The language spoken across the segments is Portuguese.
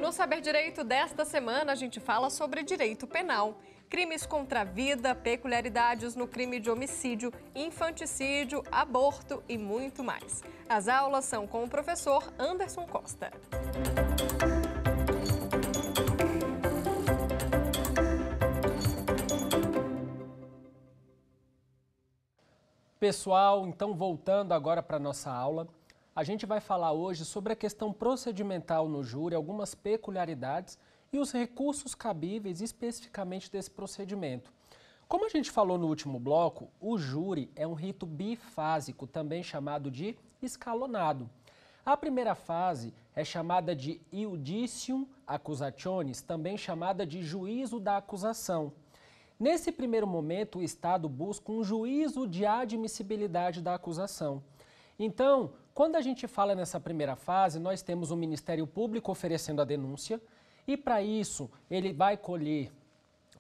No Saber Direito desta semana, a gente fala sobre direito penal, crimes contra a vida, peculiaridades no crime de homicídio, infanticídio, aborto e muito mais. As aulas são com o professor Anderson Costa. Pessoal, então voltando agora para a nossa aula, a gente vai falar hoje sobre a questão procedimental no júri, algumas peculiaridades e os recursos cabíveis especificamente desse procedimento. Como a gente falou no último bloco, o júri é um rito bifásico, também chamado de escalonado. A primeira fase é chamada de iudicium accusationis, também chamada de juízo da acusação. Nesse primeiro momento, o Estado busca um juízo de admissibilidade da acusação. Então, quando a gente fala nessa primeira fase, nós temos o Ministério Público oferecendo a denúncia e, para isso, ele vai colher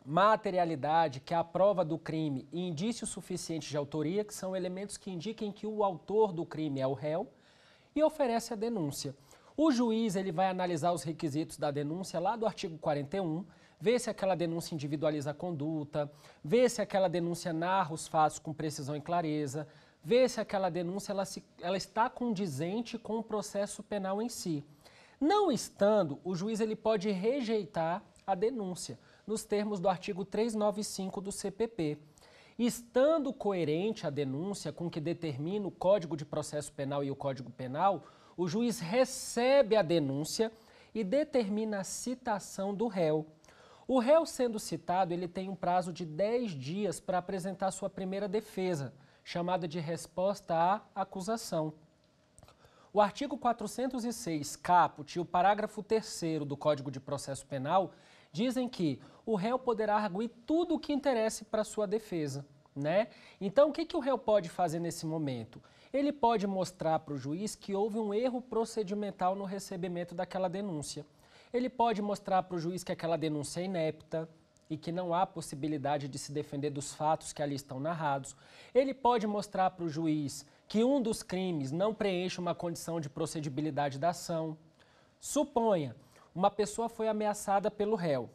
materialidade, que é a prova do crime, e indício suficiente de autoria, que são elementos que indiquem que o autor do crime é o réu, e oferece a denúncia. O juiz ele vai analisar os requisitos da denúncia lá do artigo 41, ver se aquela denúncia individualiza a conduta, ver se aquela denúncia narra os fatos com precisão e clareza, ver se aquela denúncia ela está condizente com o processo penal em si. Não estando, o juiz ele pode rejeitar a denúncia, nos termos do artigo 395 do CPP. Estando coerente a denúncia com o que determina o Código de Processo Penal e o Código Penal, o juiz recebe a denúncia e determina a citação do réu. O réu sendo citado, ele tem um prazo de 10 dias para apresentar sua primeira defesa, chamada de resposta à acusação. O artigo 406, caput, e o parágrafo 3º do Código de Processo Penal dizem que o réu poderá arguir tudo o que interesse para sua defesa, né? Então, o que o réu pode fazer nesse momento? Ele pode mostrar para o juiz que houve um erro procedimental no recebimento daquela denúncia. Ele pode mostrar para o juiz que aquela denúncia é inepta e que não há possibilidade de se defender dos fatos que ali estão narrados. Ele pode mostrar para o juiz que um dos crimes não preenche uma condição de procedibilidade da ação. Suponha, uma pessoa foi ameaçada pelo réu.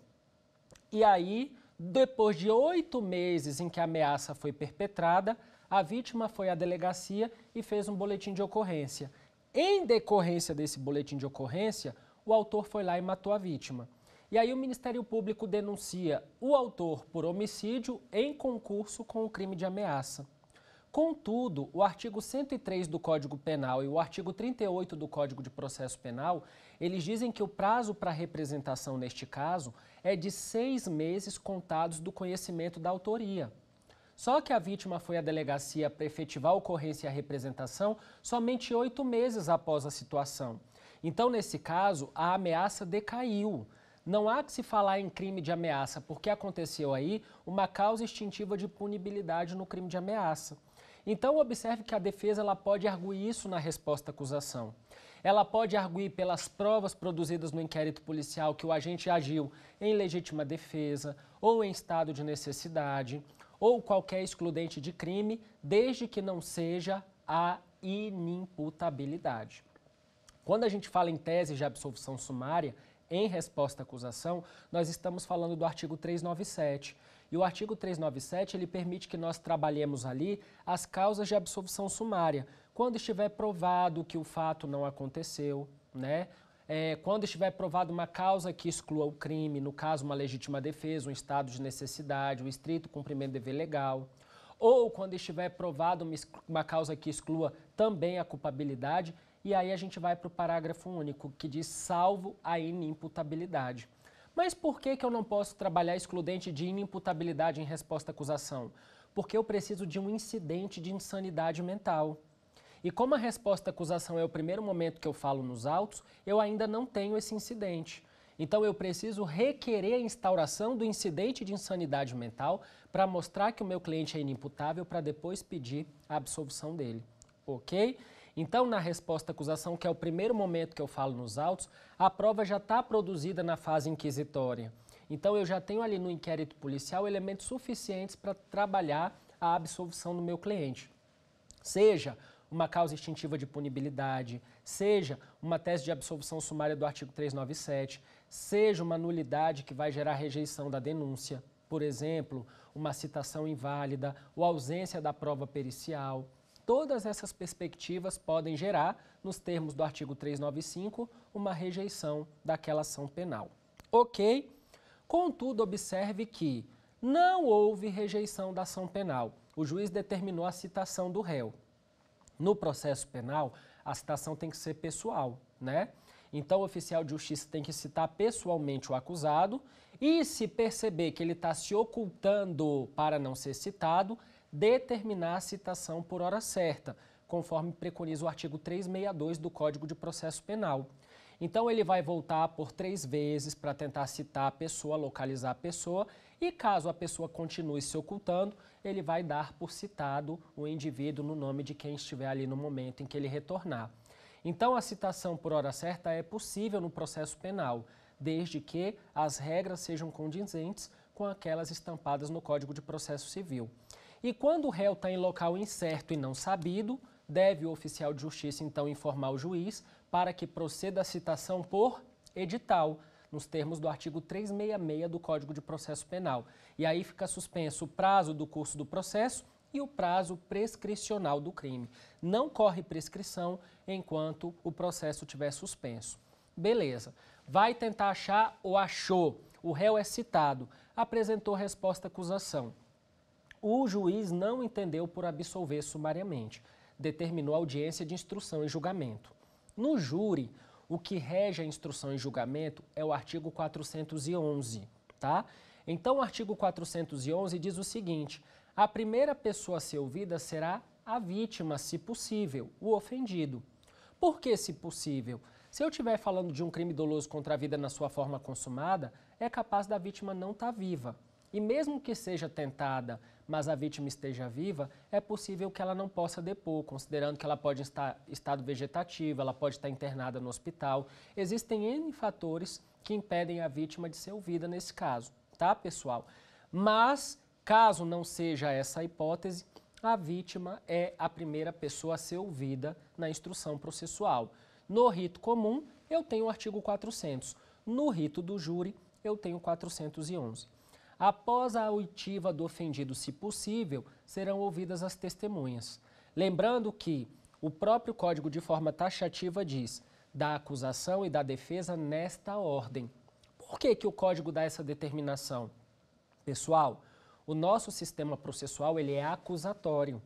E aí, depois de 8 meses em que a ameaça foi perpetrada, a vítima foi à delegacia e fez um boletim de ocorrência. Em decorrência desse boletim de ocorrência, o autor foi lá e matou a vítima. E aí o Ministério Público denuncia o autor por homicídio em concurso com o crime de ameaça. Contudo, o artigo 103 do Código Penal e o artigo 38 do Código de Processo Penal, eles dizem que o prazo para representação neste caso é de 6 meses contados do conhecimento da autoria. Só que a vítima foi à delegacia para efetivar a ocorrência e a representação somente 8 meses após a situação. Então, nesse caso, a ameaça decaiu. Não há que se falar em crime de ameaça, porque aconteceu aí uma causa extintiva de punibilidade no crime de ameaça. Então, observe que a defesa ela pode arguir isso na resposta à acusação. Ela pode arguir pelas provas produzidas no inquérito policial que o agente agiu em legítima defesa ou em estado de necessidade ou qualquer excludente de crime, desde que não seja a inimputabilidade. Quando a gente fala em tese de absolvição sumária, em resposta à acusação, nós estamos falando do artigo 397. E o artigo 397, ele permite que nós trabalhemos ali as causas de absolvição sumária. Quando estiver provado que o fato não aconteceu, né? Quando estiver provado uma causa que exclua o crime, no caso uma legítima defesa, um estado de necessidade, um estrito cumprimento do dever legal. Ou quando estiver provado uma causa que exclua também a culpabilidade, e aí a gente vai para o parágrafo único, que diz salvo a inimputabilidade. Mas por que eu não posso trabalhar excludente de inimputabilidade em resposta à acusação? Porque eu preciso de um incidente de insanidade mental. E como a resposta à acusação é o primeiro momento que eu falo nos autos, eu ainda não tenho esse incidente. Então eu preciso requerer a instauração do incidente de insanidade mental para mostrar que o meu cliente é inimputável para depois pedir a absolvição dele. Ok? Então, na resposta à acusação, que é o primeiro momento que eu falo nos autos, a prova já está produzida na fase inquisitória. Então, eu já tenho ali no inquérito policial elementos suficientes para trabalhar a absolvição do meu cliente. Seja uma causa extintiva de punibilidade, seja uma tese de absolvição sumária do artigo 397, seja uma nulidade que vai gerar rejeição da denúncia, por exemplo, uma citação inválida ou ausência da prova pericial. Todas essas perspectivas podem gerar, nos termos do artigo 395, uma rejeição daquela ação penal. Ok? Contudo, observe que não houve rejeição da ação penal. O juiz determinou a citação do réu. No processo penal, a citação tem que ser pessoal, né? Então, o oficial de justiça tem que citar pessoalmente o acusado e, se perceber que ele está se ocultando para não ser citado, determinar a citação por hora certa, conforme preconiza o artigo 362 do Código de Processo Penal. Então, ele vai voltar por 3 vezes para tentar citar a pessoa, localizar a pessoa, e caso a pessoa continue se ocultando, ele vai dar por citado o indivíduo no nome de quem estiver ali no momento em que ele retornar. Então, a citação por hora certa é possível no processo penal, desde que as regras sejam condizentes com aquelas estampadas no Código de Processo Civil. E quando o réu está em local incerto e não sabido, deve o oficial de justiça, então, informar o juiz para que proceda a citação por edital, nos termos do artigo 366 do Código de Processo Penal. E aí fica suspenso o prazo do curso do processo e o prazo prescricional do crime. Não corre prescrição enquanto o processo estiver suspenso. Beleza. Vai tentar achar ou achou. O réu é citado. Apresentou resposta à acusação. O juiz não entendeu por absolver sumariamente. Determinou audiência de instrução e julgamento. No júri, o que rege a instrução e julgamento é o artigo 411, tá? Então, o artigo 411 diz o seguinte: a primeira pessoa a ser ouvida será a vítima, se possível, o ofendido. Por que se possível? Se eu estiver falando de um crime doloso contra a vida na sua forma consumada, é capaz da vítima não estar viva. E mesmo que seja tentada, mas a vítima esteja viva, é possível que ela não possa depor, considerando que ela pode estar em estado vegetativo, ela pode estar internada no hospital. Existem N fatores que impedem a vítima de ser ouvida nesse caso, tá, pessoal? Mas, caso não seja essa a hipótese, a vítima é a primeira pessoa a ser ouvida na instrução processual. No rito comum, eu tenho o artigo 400. No rito do júri, eu tenho o 411. Após a oitiva do ofendido, se possível, serão ouvidas as testemunhas. Lembrando que o próprio Código, de forma taxativa, diz da acusação e da defesa nesta ordem. Por que o Código dá essa determinação? Pessoal, o nosso sistema processual ele é acusatório.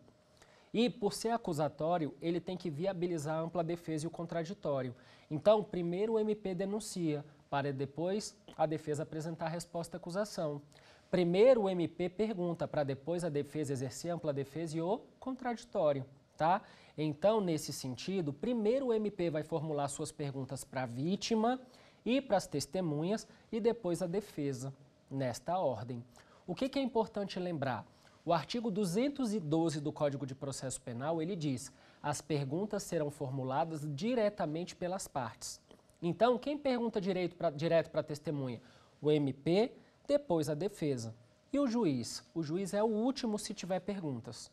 E, por ser acusatório, ele tem que viabilizar a ampla defesa e o contraditório. Então, primeiro o MP denuncia, para depois a defesa apresentar a resposta à acusação. Primeiro o MP pergunta, para depois a defesa exercer a ampla defesa e o contraditório, tá? Então, nesse sentido, primeiro o MP vai formular suas perguntas para a vítima e para as testemunhas e depois a defesa, nesta ordem. O que é importante lembrar? O artigo 212 do Código de Processo Penal, ele diz: as perguntas serão formuladas diretamente pelas partes. Então, quem pergunta direto para a testemunha? O MP, depois a defesa. E o juiz? O juiz é o último se tiver perguntas.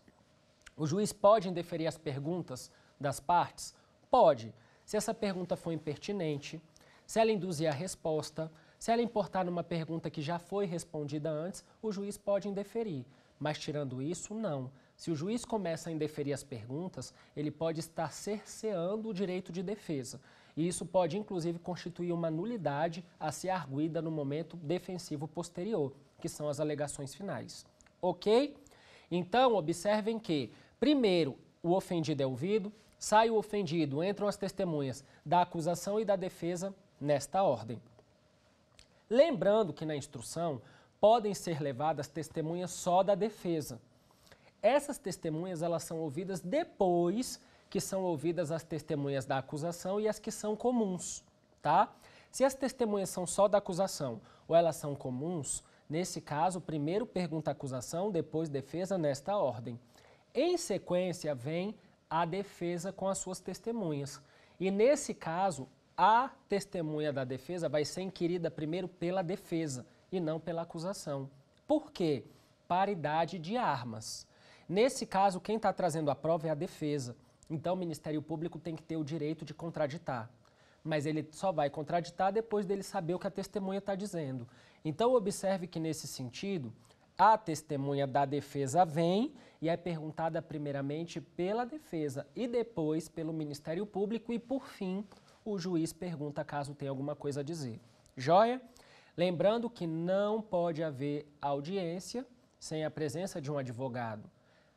O juiz pode indeferir as perguntas das partes? Pode. Se essa pergunta for impertinente, se ela induzir a resposta, se ela importar numa pergunta que já foi respondida antes, o juiz pode indeferir. Mas, tirando isso, não. Se o juiz começa a indeferir as perguntas, ele pode estar cerceando o direito de defesa. E isso pode, inclusive, constituir uma nulidade a ser arguida no momento defensivo posterior, que são as alegações finais. Ok? Então, observem que, primeiro, o ofendido é ouvido, sai o ofendido, entram as testemunhas da acusação e da defesa nesta ordem. Lembrando que na instrução podem ser levadas testemunhas só da defesa. Essas testemunhas elas são ouvidas depois que são ouvidas as testemunhas da acusação e as que são comuns, tá? Se as testemunhas são só da acusação ou elas são comuns, nesse caso, primeiro pergunta a acusação, depois defesa nesta ordem. Em sequência, vem a defesa com as suas testemunhas. E nesse caso, a testemunha da defesa vai ser inquirida primeiro pela defesa e não pela acusação. Por quê? Paridade de armas. Nesse caso, quem está trazendo a prova é a defesa. Então, o Ministério Público tem que ter o direito de contraditar. Mas ele só vai contraditar depois dele saber o que a testemunha está dizendo. Então, observe que, nesse sentido, a testemunha da defesa vem e é perguntada primeiramente pela defesa e depois pelo Ministério Público e, por fim, o juiz pergunta caso tenha alguma coisa a dizer. Joia? Lembrando que não pode haver audiência sem a presença de um advogado.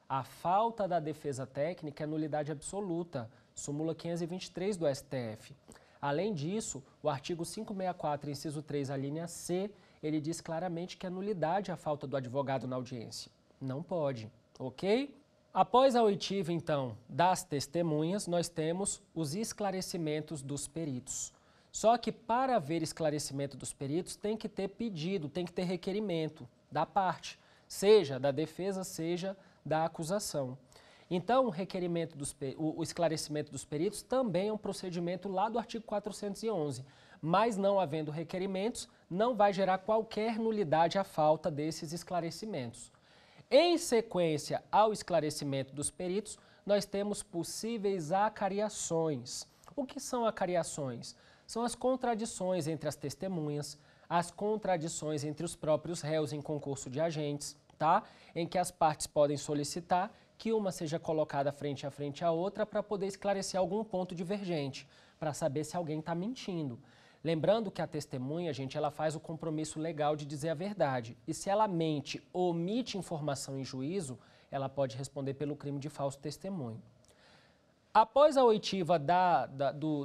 A falta da defesa técnica é nulidade absoluta, súmula 523 do STF. Além disso, o artigo 564, inciso 3, a linha C, ele diz claramente que é nulidade a falta do advogado na audiência. Não pode, ok? Após a oitiva, então, das testemunhas, nós temos os esclarecimentos dos peritos. Só que para haver esclarecimento dos peritos tem que ter pedido, tem que ter requerimento da parte, seja da defesa, seja da acusação. Então, o esclarecimento dos peritos também é um procedimento lá do artigo 411, mas não havendo requerimentos, não vai gerar qualquer nulidade à falta desses esclarecimentos. Em sequência ao esclarecimento dos peritos, nós temos possíveis acariações. O que são acariações? São as contradições entre as testemunhas, as contradições entre os próprios réus em concurso de agentes, tá? Em que as partes podem solicitar que uma seja colocada frente a frente à outra para poder esclarecer algum ponto divergente, para saber se alguém está mentindo. Lembrando que a testemunha, gente, ela faz o compromisso legal de dizer a verdade. E se ela mente ou omite informação em juízo, ela pode responder pelo crime de falso testemunho. Após a oitiva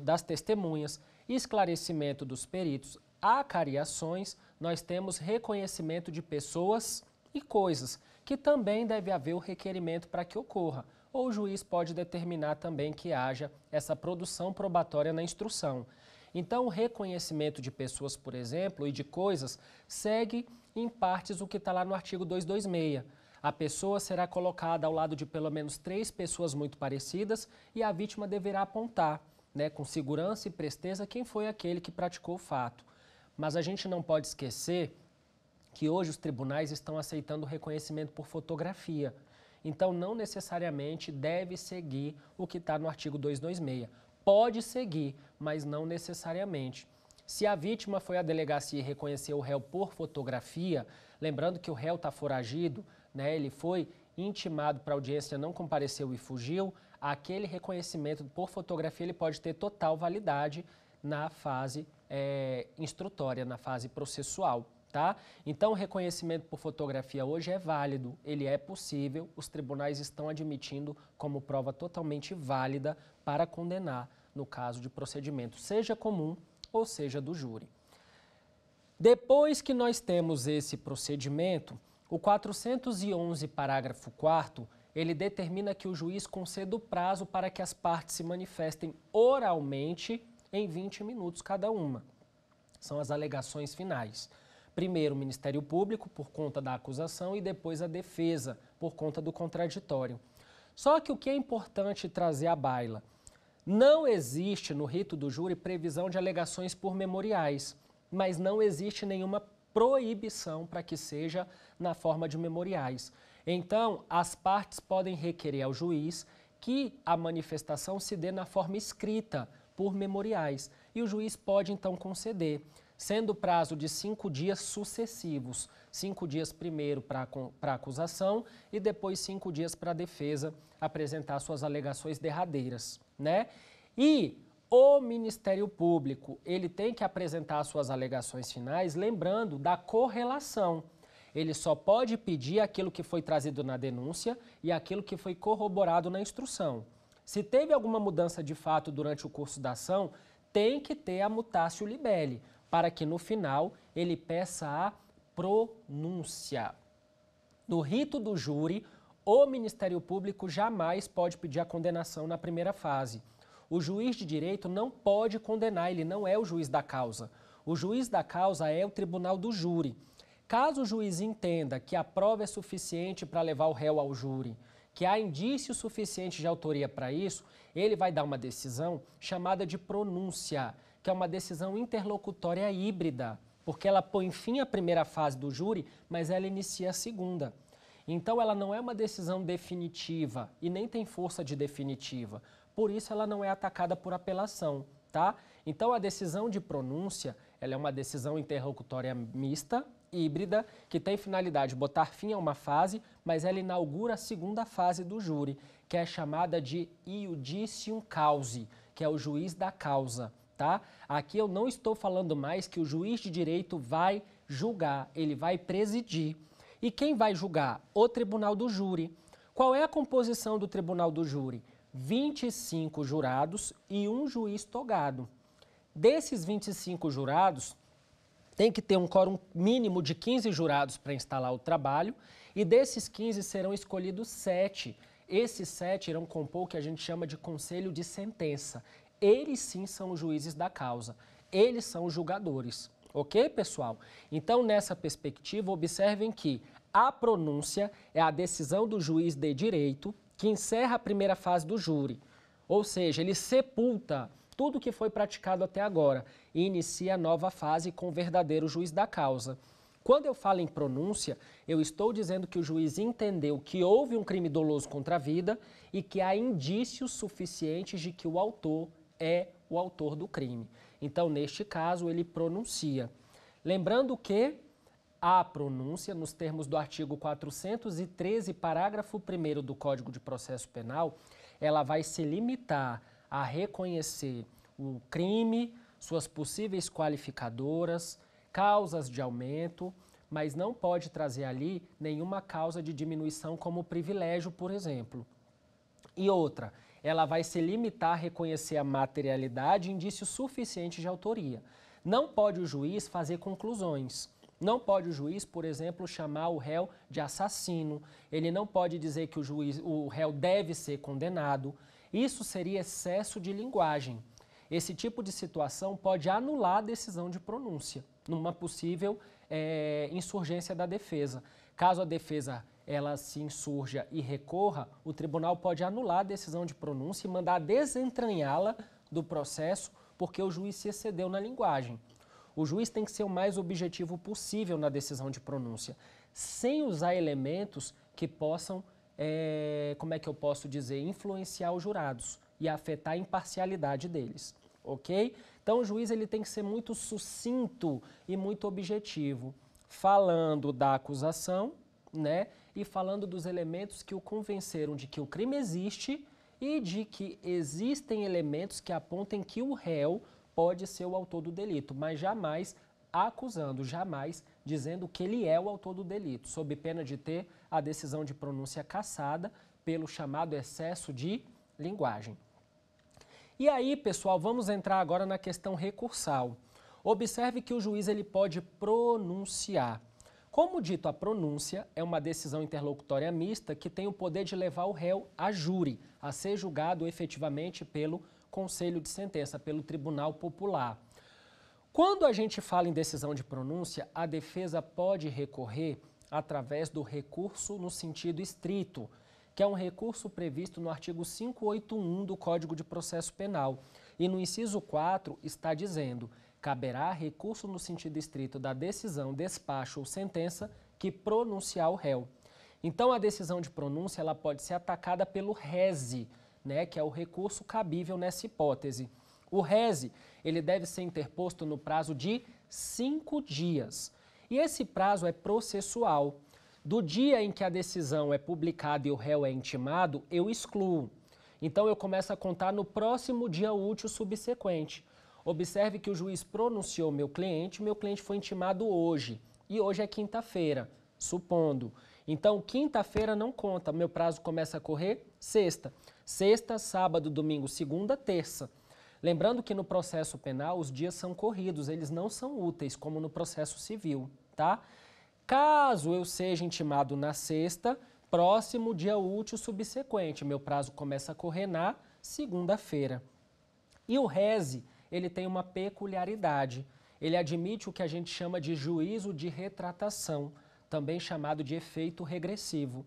das testemunhas, esclarecimento dos peritos, acariações, nós temos reconhecimento de pessoas e coisas, que também deve haver o requerimento para que ocorra. Ou o juiz pode determinar também que haja essa produção probatória na instrução. Então, o reconhecimento de pessoas, por exemplo, e de coisas, segue em partes o que está lá no artigo 226. A pessoa será colocada ao lado de pelo menos 3 pessoas muito parecidas e a vítima deverá apontar, né, com segurança e presteza, quem foi aquele que praticou o fato. Mas a gente não pode esquecer que hoje os tribunais estão aceitando o reconhecimento por fotografia. Então, não necessariamente deve seguir o que está no artigo 226. Pode seguir, mas não necessariamente. Se a vítima foi à delegacia e reconheceu o réu por fotografia, lembrando que o réu está foragido, né, ele foi intimado para a audiência, não compareceu e fugiu, aquele reconhecimento por fotografia ele pode ter total validade na fase instrutória, na fase processual. Tá? Então, o reconhecimento por fotografia hoje é válido, ele é possível, os tribunais estão admitindo como prova totalmente válida para condenar no caso de procedimento, seja comum ou seja do júri. Depois que nós temos esse procedimento, o 411, parágrafo 4º, ele determina que o juiz conceda o prazo para que as partes se manifestem oralmente em 20 minutos cada uma. São as alegações finais. Primeiro o Ministério Público, por conta da acusação, e depois a defesa, por conta do contraditório. Só que o que é importante trazer à baila? Não existe no rito do júri previsão de alegações por memoriais, mas não existe nenhuma proibição para que seja na forma de memoriais. Então, as partes podem requerer ao juiz que a manifestação se dê na forma escrita, por memoriais, e o juiz pode então conceder, sendo o prazo de 5 dias sucessivos, 5 dias primeiro para a acusação e depois 5 dias para a defesa apresentar suas alegações derradeiras, né? E o Ministério Público, ele tem que apresentar suas alegações finais, lembrando da correlação. Ele só pode pedir aquilo que foi trazido na denúncia e aquilo que foi corroborado na instrução. Se teve alguma mudança de fato durante o curso da ação, tem que ter a mutatio libelli, para que no final ele peça a pronúncia. No rito do júri, o Ministério Público jamais pode pedir a condenação na primeira fase. O juiz de direito não pode condenar, ele não é o juiz da causa. O juiz da causa é o tribunal do júri. Caso o juiz entenda que a prova é suficiente para levar o réu ao júri, que há indício suficiente de autoria para isso, ele vai dar uma decisão chamada de pronúncia, que é uma decisão interlocutória híbrida, porque ela põe fim à primeira fase do júri, mas ela inicia a segunda. Então, ela não é uma decisão definitiva e nem tem força de definitiva. Por isso, ela não é atacada por apelação, tá? Então, a decisão de pronúncia, ela é uma decisão interlocutória mista, híbrida, que tem finalidade de botar fim a uma fase, mas ela inaugura a segunda fase do júri, que é chamada de iudicium causi, que é o juiz da causa, tá? Aqui eu não estou falando mais que o juiz de direito vai julgar, ele vai presidir. E quem vai julgar? O tribunal do júri. Qual é a composição do tribunal do júri? 25 jurados e um juiz togado. Desses 25 jurados, tem que ter um quórum mínimo de 15 jurados para instalar o trabalho, e desses 15 serão escolhidos 7. Esses 7 irão compor o que a gente chama de conselho de sentença. Eles sim são os juízes da causa, eles são os julgadores. Ok, pessoal? Então, nessa perspectiva, observem que a pronúncia é a decisão do juiz de direito que encerra a primeira fase do júri. Ou seja, ele sepulta tudo que foi praticado até agora e inicia a nova fase com o verdadeiro juiz da causa. Quando eu falo em pronúncia, eu estou dizendo que o juiz entendeu que houve um crime doloso contra a vida e que há indícios suficientes de que o autor é o autor do crime. Então, neste caso, ele pronuncia. Lembrando que a pronúncia, nos termos do artigo 413, parágrafo 1º do Código de Processo Penal, ela vai se limitar a reconhecer o crime, suas possíveis qualificadoras, causas de aumento, mas não pode trazer ali nenhuma causa de diminuição como privilégio, por exemplo. E outra, ela vai se limitar a reconhecer a materialidade e indícios suficientes de autoria. Não pode o juiz fazer conclusões. Não pode o juiz, por exemplo, chamar o réu de assassino. Ele não pode dizer que o réu deve ser condenado. Isso seria excesso de linguagem. Esse tipo de situação pode anular a decisão de pronúncia, numa possível insurgência da defesa. Caso a defesa ela se insurja e recorra, o tribunal pode anular a decisão de pronúncia e mandar desentranhá-la do processo porque o juiz se excedeu na linguagem. O juiz tem que ser o mais objetivo possível na decisão de pronúncia, sem usar elementos que possam, como é que eu posso dizer, influenciar os jurados e afetar a imparcialidade deles, ok? Então o juiz ele tem que ser muito sucinto e muito objetivo, falando da acusação, né? E falando dos elementos que o convenceram de que o crime existe e de que existem elementos que apontem que o réu pode ser o autor do delito, mas jamais acusando, jamais dizendo que ele é o autor do delito, sob pena de ter a decisão de pronúncia cassada pelo chamado excesso de linguagem. E aí, pessoal, vamos entrar agora na questão recursal. Observe que o juiz ele pode pronunciar. Como dito, a pronúncia é uma decisão interlocutória mista que tem o poder de levar o réu a júri, a ser julgado efetivamente pelo conselho de sentença, pelo Tribunal Popular. Quando a gente fala em decisão de pronúncia, a defesa pode recorrer através do recurso no sentido estrito, que é um recurso previsto no artigo 581 do Código de Processo Penal. E no inciso 4 está dizendo: caberá recurso no sentido estrito da decisão, despacho ou sentença que pronunciar o réu. Então, a decisão de pronúncia ela pode ser atacada pelo rese, né, que é o recurso cabível nessa hipótese. O rese ele deve ser interposto no prazo de 5 dias. E esse prazo é processual. Do dia em que a decisão é publicada e o réu é intimado, eu excluo. Então, eu começo a contar no próximo dia útil subsequente. Observe que o juiz pronunciou meu cliente foi intimado hoje, e hoje é quinta-feira, supondo. Então, quinta-feira não conta, meu prazo começa a correr sexta. Sexta, sábado, domingo, segunda, terça. Lembrando que no processo penal os dias são corridos, eles não são úteis, como no processo civil, tá? Caso eu seja intimado na sexta, próximo dia útil subsequente, meu prazo começa a correr na segunda-feira. E o rese ele tem uma peculiaridade. Ele admite o que a gente chama de juízo de retratação, também chamado de efeito regressivo.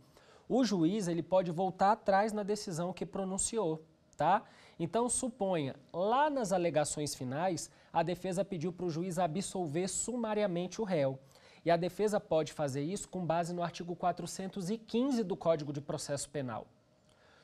O juiz ele pode voltar atrás na decisão que pronunciou, tá? Então, suponha, lá nas alegações finais, a defesa pediu para o juiz absolver sumariamente o réu. E a defesa pode fazer isso com base no artigo 415 do Código de Processo Penal.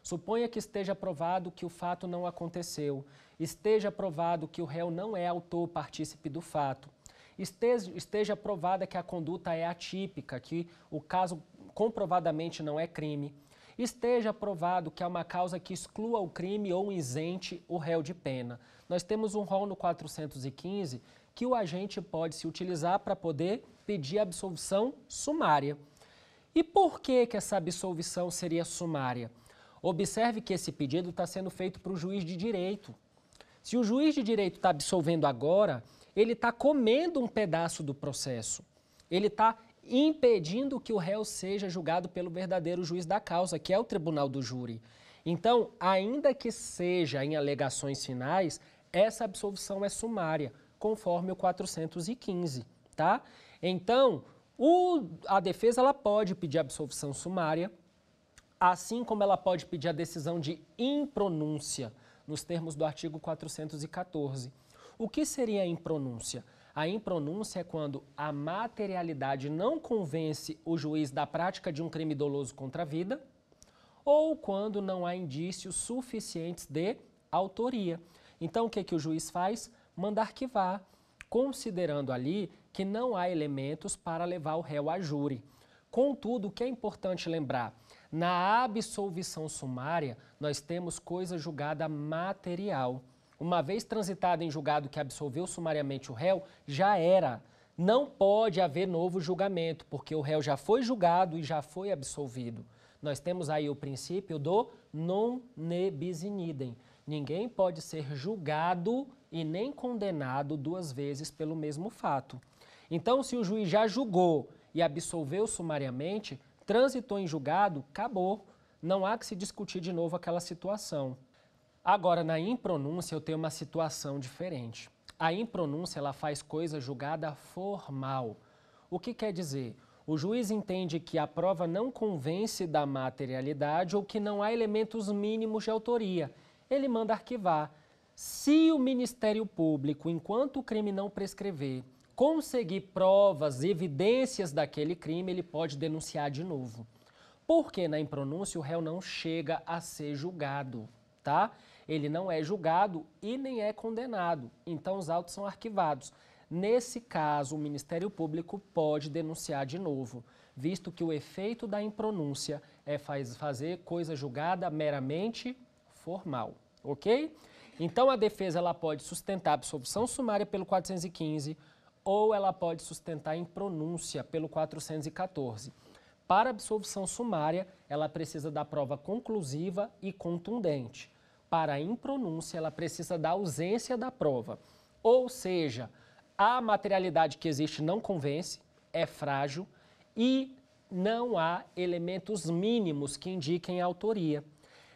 Suponha que esteja provado que o fato não aconteceu, esteja provado que o réu não é autor partícipe do fato, esteja provada que a conduta é atípica, que o caso comprovadamente não é crime, esteja provado que há uma causa que exclua o crime ou isente o réu de pena. Nós temos um rol no 415 que o agente pode se utilizar para poder pedir absolvição sumária. E por que essa absolvição seria sumária? Observe que esse pedido está sendo feito para o juiz de direito. Se o juiz de direito está absolvendo agora, ele está comendo um pedaço do processo. Ele está impedindo que o réu seja julgado pelo verdadeiro juiz da causa, que é o tribunal do júri. Então, ainda que seja em alegações finais, essa absolvição é sumária, conforme o 415, tá? Então, a defesa ela pode pedir absolvição sumária, assim como ela pode pedir a decisão de impronúncia, nos termos do artigo 414. O que seria a impronúncia? A impronúncia é quando a materialidade não convence o juiz da prática de um crime doloso contra a vida ou quando não há indícios suficientes de autoria. Então, o que o juiz faz? Manda arquivar, considerando ali que não há elementos para levar o réu a júri. Contudo, o que é importante lembrar? Na absolvição sumária, nós temos coisa julgada material. Uma vez transitada em julgado que absolveu sumariamente o réu, já era. Não pode haver novo julgamento, porque o réu já foi julgado e já foi absolvido. Nós temos aí o princípio do non ne bis in idem. Ninguém pode ser julgado e nem condenado duas vezes pelo mesmo fato. Então, se o juiz já julgou e absolveu sumariamente, transitou em julgado, acabou. Não há que se discutir de novo aquela situação. Agora, na impronúncia, eu tenho uma situação diferente. A impronúncia, ela faz coisa julgada formal. O que quer dizer? O juiz entende que a prova não convence da materialidade ou que não há elementos mínimos de autoria. Ele manda arquivar. Se o Ministério Público, enquanto o crime não prescrever, conseguir provas, evidências daquele crime, ele pode denunciar de novo. Porque na impronúncia o réu não chega a ser julgado, tá? Ele não é julgado e nem é condenado, então os autos são arquivados. Nesse caso, o Ministério Público pode denunciar de novo, visto que o efeito da impronúncia é fazer coisa julgada meramente formal, ok? Então a defesa ela pode sustentar a absolvição sumária pelo 415 ou ela pode sustentar impronúncia pelo 414. Para a absolvição sumária, ela precisa da prova conclusiva e contundente. Para a impronúncia, ela precisa da ausência da prova. Ou seja, a materialidade que existe não convence, é frágil e não há elementos mínimos que indiquem a autoria.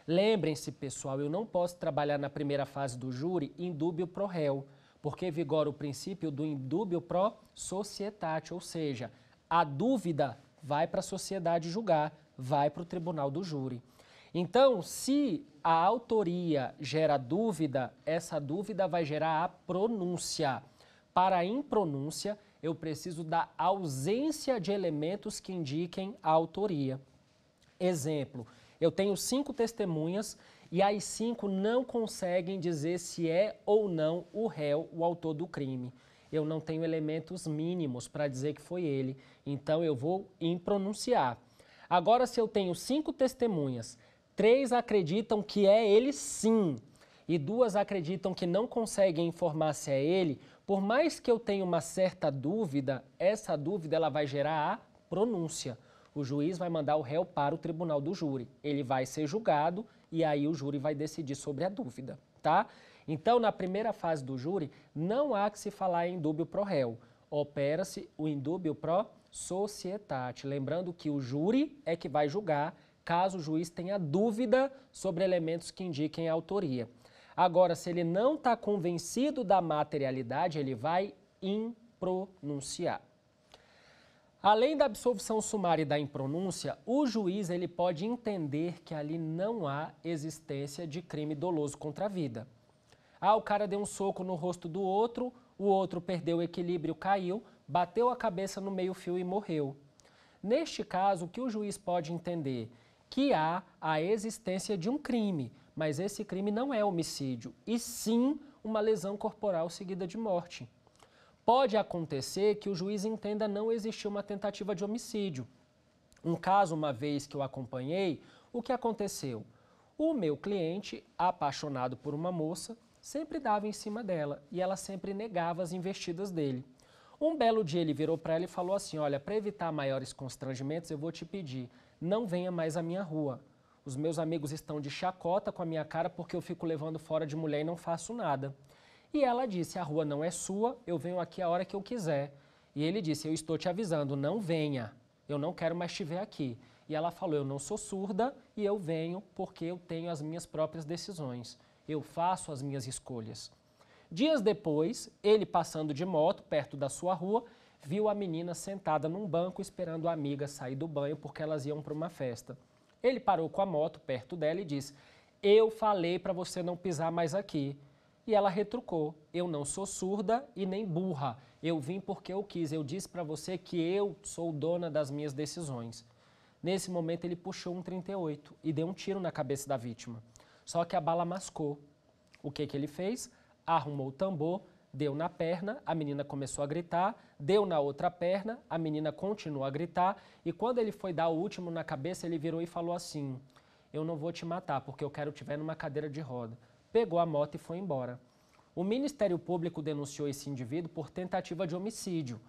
Lembrem-se, pessoal, eu não posso trabalhar na primeira fase do júri in dubio pro réu, porque vigora o princípio do in dubio pro societate, ou seja, a dúvida vai para a sociedade julgar, vai para o tribunal do júri. Então, se a autoria gera dúvida, essa dúvida vai gerar a pronúncia. Para a impronúncia, eu preciso da ausência de elementos que indiquem a autoria. Exemplo, eu tenho 5 testemunhas e as 5 não conseguem dizer se é ou não o réu o autor do crime. Eu não tenho elementos mínimos para dizer que foi ele, então eu vou impronunciar. Agora, se eu tenho 5 testemunhas, 3 acreditam que é ele sim, e 2 acreditam que não conseguem informar se é ele, por mais que eu tenha uma certa dúvida, essa dúvida ela vai gerar a pronúncia. O juiz vai mandar o réu para o tribunal do júri. Ele vai ser julgado e aí o júri vai decidir sobre a dúvida, tá? Então, na primeira fase do júri, não há que se falar em dúbio pro réu. Opera-se o in dubio pro societate. Lembrando que o júri é que vai julgar caso o juiz tenha dúvida sobre elementos que indiquem a autoria. Agora, se ele não está convencido da materialidade, ele vai impronunciar. Além da absolvição sumária e da impronúncia, o juiz ele pode entender que ali não há existência de crime doloso contra a vida. Ah, o cara deu um soco no rosto do outro, o outro perdeu o equilíbrio, caiu, bateu a cabeça no meio-fio e morreu. Neste caso, o que o juiz pode entender? Que há a existência de um crime, mas esse crime não é homicídio, e sim uma lesão corporal seguida de morte. Pode acontecer que o juiz entenda não existir uma tentativa de homicídio. Um caso, uma vez que eu acompanhei, o que aconteceu? O meu cliente, apaixonado por uma moça, sempre dava em cima dela e ela sempre negava as investidas dele. Um belo dia ele virou para ela e falou assim, olha, para evitar maiores constrangimentos eu vou te pedir, não venha mais à minha rua. Os meus amigos estão de chacota com a minha cara porque eu fico levando fora de mulher e não faço nada. E ela disse, a rua não é sua, eu venho aqui a hora que eu quiser. E ele disse, eu estou te avisando, não venha, eu não quero mais te ver aqui. E ela falou, eu não sou surda e eu venho porque eu tenho as minhas próprias decisões. Eu faço as minhas escolhas. Dias depois, ele passando de moto perto da sua rua, viu a menina sentada num banco esperando a amiga sair do banho porque elas iam para uma festa. Ele parou com a moto perto dela e disse, eu falei para você não pisar mais aqui. E ela retrucou, eu não sou surda e nem burra, eu vim porque eu quis, eu disse para você que eu sou dona das minhas decisões. Nesse momento ele puxou um 38 e deu um tiro na cabeça da vítima. Só que a bala mascou. O que ele fez? Arrumou o tambor, deu na perna, a menina começou a gritar, deu na outra perna, a menina continuou a gritar e quando ele foi dar o último na cabeça, ele virou e falou assim, eu não vou te matar porque eu quero te ver numa cadeira de roda. Pegou a moto e foi embora. O Ministério Público denunciou esse indivíduo por tentativa de homicídio,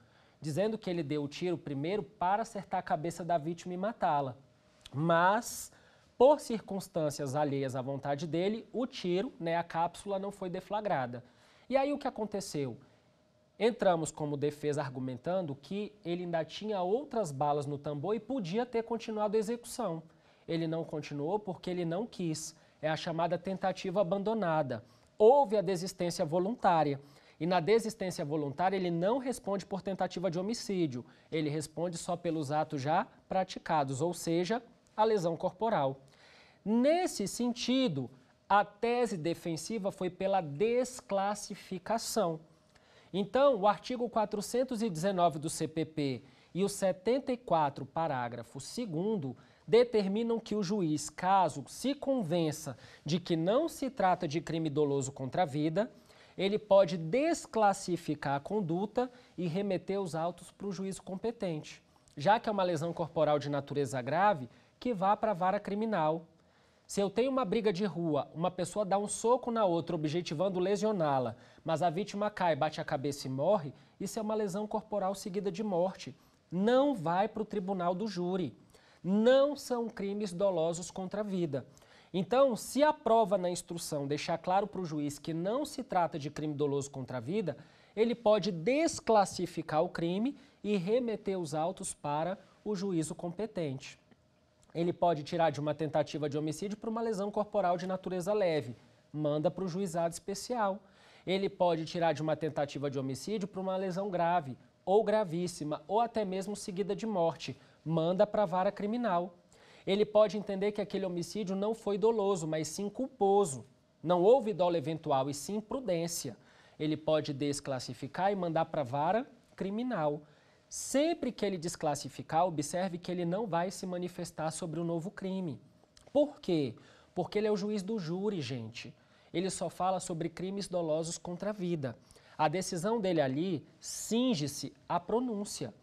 dizendo que ele deu o tiro primeiro para acertar a cabeça da vítima e matá-la. Mas, por circunstâncias alheias à vontade dele, o tiro, a cápsula não foi deflagrada. E aí o que aconteceu? Entramos como defesa argumentando que ele ainda tinha outras balas no tambor e podia ter continuado a execução. Ele não continuou porque ele não quis. É a chamada tentativa abandonada. Houve a desistência voluntária. E na desistência voluntária ele não responde por tentativa de homicídio. Ele responde só pelos atos já praticados, ou seja, a lesão corporal. Nesse sentido, a tese defensiva foi pela desclassificação. Então, o artigo 419 do CPP e o 74, parágrafo 2º, determinam que o juiz, caso se convença de que não se trata de crime doloso contra a vida, ele pode desclassificar a conduta e remeter os autos para o juízo competente. Já que é uma lesão corporal de natureza grave, que vá para a vara criminal. Se eu tenho uma briga de rua, uma pessoa dá um soco na outra, objetivando lesioná-la, mas a vítima cai, bate a cabeça e morre, isso é uma lesão corporal seguida de morte. Não vai para o tribunal do júri. Não são crimes dolosos contra a vida. Então, se a prova na instrução deixar claro para o juiz que não se trata de crime doloso contra a vida, ele pode desclassificar o crime e remeter os autos para o juízo competente. Ele pode tirar de uma tentativa de homicídio para uma lesão corporal de natureza leve, manda para o juizado especial. Ele pode tirar de uma tentativa de homicídio para uma lesão grave ou gravíssima, ou até mesmo seguida de morte, manda para a vara criminal. Ele pode entender que aquele homicídio não foi doloso, mas sim culposo. Não houve dolo eventual, e sim imprudência. Ele pode desclassificar e mandar para a vara criminal. Sempre que ele desclassificar, observe que ele não vai se manifestar sobre o novo crime. Por quê? Porque ele é o juiz do júri, gente. Ele só fala sobre crimes dolosos contra a vida. A decisão dele ali cinge-se à pronúncia.